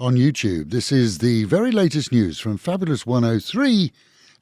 on YouTube. This is the very latest news from Fabulous 103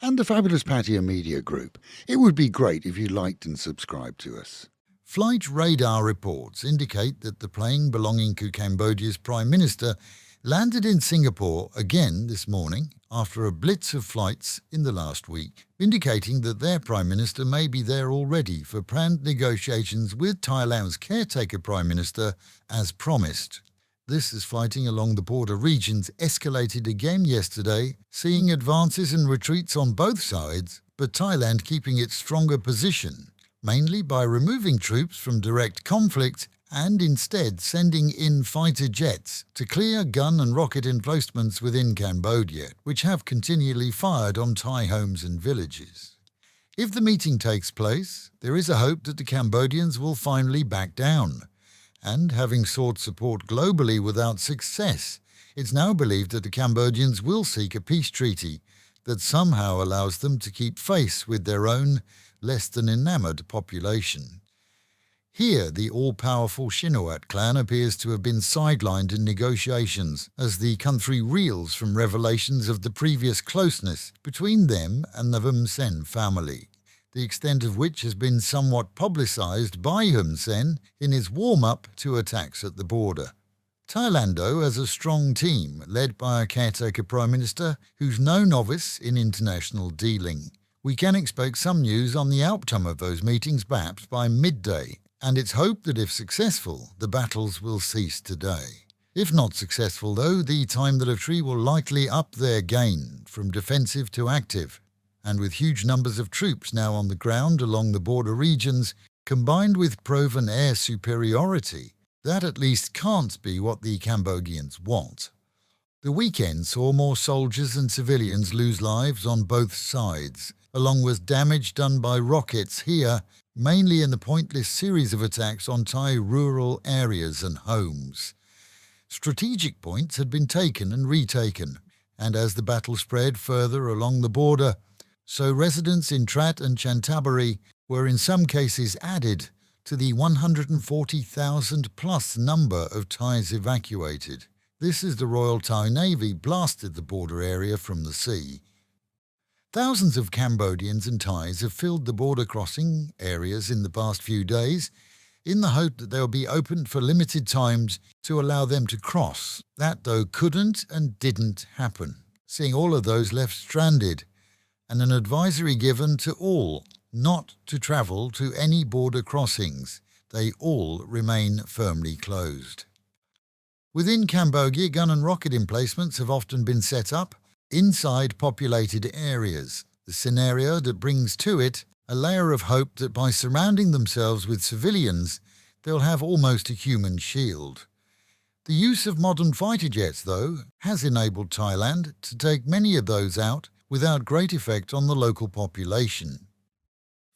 and the Fabulous Pattaya Media Group. It would be great if you liked and subscribed to us. Flight radar reports indicate that the plane belonging to Cambodia's Prime Minister landed in Singapore again this morning after a blitz of flights in the last week, indicating that their Prime Minister may be there already for planned negotiations with Thailand's caretaker Prime Minister as promised. This as fighting along the border regions escalated again yesterday, seeing advances and retreats on both sides, but Thailand keeping its stronger position, mainly by removing troops from direct conflict and instead sending in fighter jets to clear gun and rocket emplacements within Cambodia, which have continually fired on Thai homes and villages. If the meeting takes place, there is a hope that the Cambodians will finally back down. And having sought support globally without success, it's now believed that the Cambodians will seek a peace treaty that somehow allows them to keep face with their own less than enamoured population. Here, the all-powerful Shinowatra clan appears to have been sidelined in negotiations as the country reels from revelations of the previous closeness between them and the Hun Sen family, the extent of which has been somewhat publicised by Hun Sen in his warm-up to attacks at the border. Thailand, though, has a strong team led by a caretaker Prime Minister who's no novice in international dealing. We can expect some news on the outcome of those meetings perhaps by midday, and it's hoped that if successful, the battles will cease today. If not successful, though, the Thai military will likely up their game from defensive to active, and with huge numbers of troops now on the ground along the border regions, combined with proven air superiority, that at least can't be what the Cambodians want. The weekend saw more soldiers and civilians lose lives on both sides, along with damage done by rockets here, mainly in the pointless series of attacks on Thai rural areas and homes. Strategic points had been taken and retaken, and as the battle spread further along the border, so residents in Trat and Chantaburi were in some cases added to the 140,000 plus number of Thais evacuated. This as the Royal Thai Navy blasted the border area from the sea. Thousands of Cambodians and Thais have filled the border crossing areas in the past few days in the hope that they'll be opened for limited times to allow them to cross. That, though, couldn't and didn't happen, seeing all of those left stranded, and an advisory given to all not to travel to any border crossings. They all remain firmly closed. Within Cambodia, gun and rocket emplacements have often been set up inside populated areas, the scenario that brings to it a layer of hope that by surrounding themselves with civilians, they'll have almost a human shield. The use of modern fighter jets, though, has enabled Thailand to take many of those out without great effect on the local population.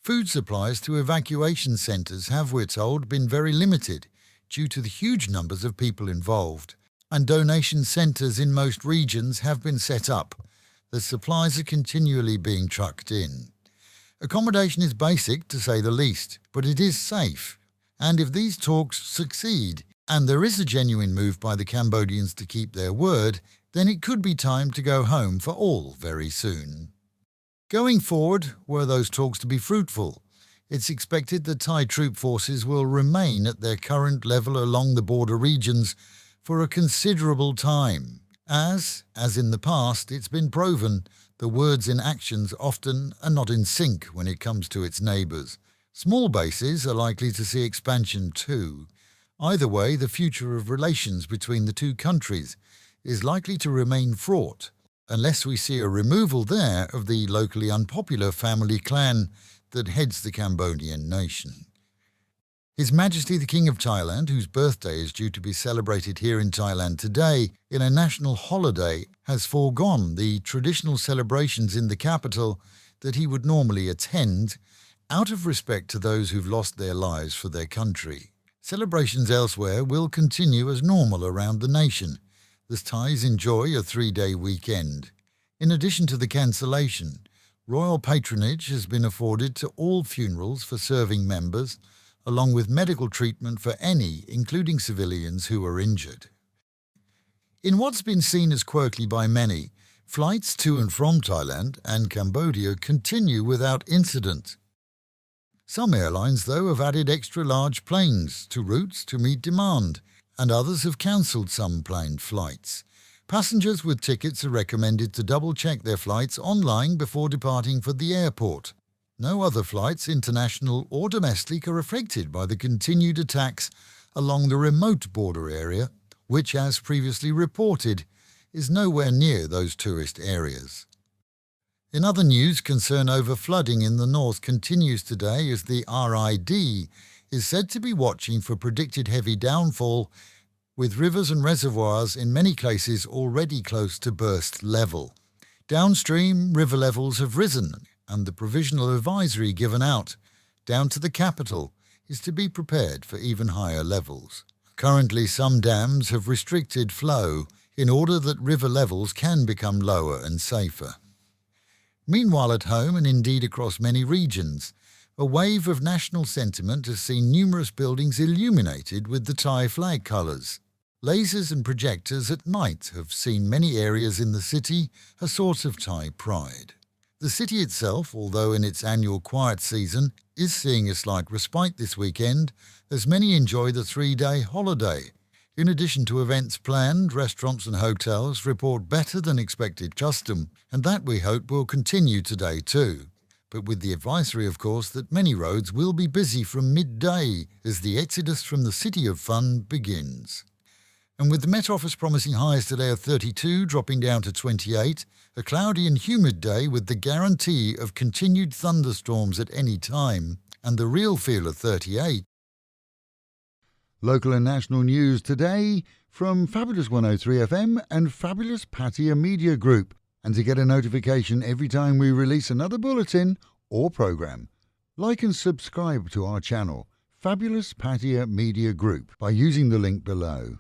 Food supplies to evacuation centres have, we're told, been very limited due to the huge numbers of people involved, and donation centres in most regions have been set up. The supplies are continually being trucked in. Accommodation is basic, to say the least, but it is safe, and if these talks succeed, and there is a genuine move by the Cambodians to keep their word, then it could be time to go home for all very soon. Going forward, were those talks to be fruitful, it's expected that Thai troop forces will remain at their current level along the border regions for a considerable time, as in the past it's been proven, the words in actions often are not in sync when it comes to its neighbours. Small bases are likely to see expansion too. Either way, the future of relations between the two countries is likely to remain fraught, unless we see a removal there of the locally unpopular family clan that heads the Cambodian nation. His Majesty the King of Thailand, whose birthday is due to be celebrated here in Thailand today in a national holiday, has foregone the traditional celebrations in the capital that he would normally attend, out of respect to those who've lost their lives for their country. Celebrations elsewhere will continue as normal around the nation, as Thais enjoy a 3-day weekend. In addition to the cancellation, royal patronage has been afforded to all funerals for serving members, along with medical treatment for any, including civilians, who are injured. In what's been seen as quirky by many, flights to and from Thailand and Cambodia continue without incident. Some airlines, though, have added extra large planes to routes to meet demand, and others have cancelled some planned flights. Passengers with tickets are recommended to double-check their flights online before departing for the airport. No other flights, international or domestic, are affected by the continued attacks along the remote border area, which, as previously reported, is nowhere near those tourist areas. In other news, concern over flooding in the north continues today as the RID is said to be watching for predicted heavy downfall, with rivers and reservoirs in many cases already close to burst level. Downstream, river levels have risen, and the provisional advisory given out, down to the capital, is to be prepared for even higher levels. Currently, some dams have restricted flow in order that river levels can become lower and safer. Meanwhile, at home, and indeed across many regions, a wave of national sentiment has seen numerous buildings illuminated with the Thai flag colours. Lasers and projectors at night have seen many areas in the city a source of Thai pride. The city itself, although in its annual quiet season, is seeing a slight respite this weekend as many enjoy the 3-day holiday. In addition to events planned, restaurants and hotels report better than expected custom, and that we hope will continue today too. But with the advisory, of course, that many roads will be busy from midday as the exodus from the City of Fun begins. And with the Met Office promising highs today of 32 dropping down to 28, a cloudy and humid day with the guarantee of continued thunderstorms at any time, and the real feel of 38. Local and national news today from Fabulous 103 FM and Fabulous Pattaya Media Group. And to get a notification every time we release another bulletin or program, like and subscribe to our channel, Fabulous Pattaya Media Group, by using the link below.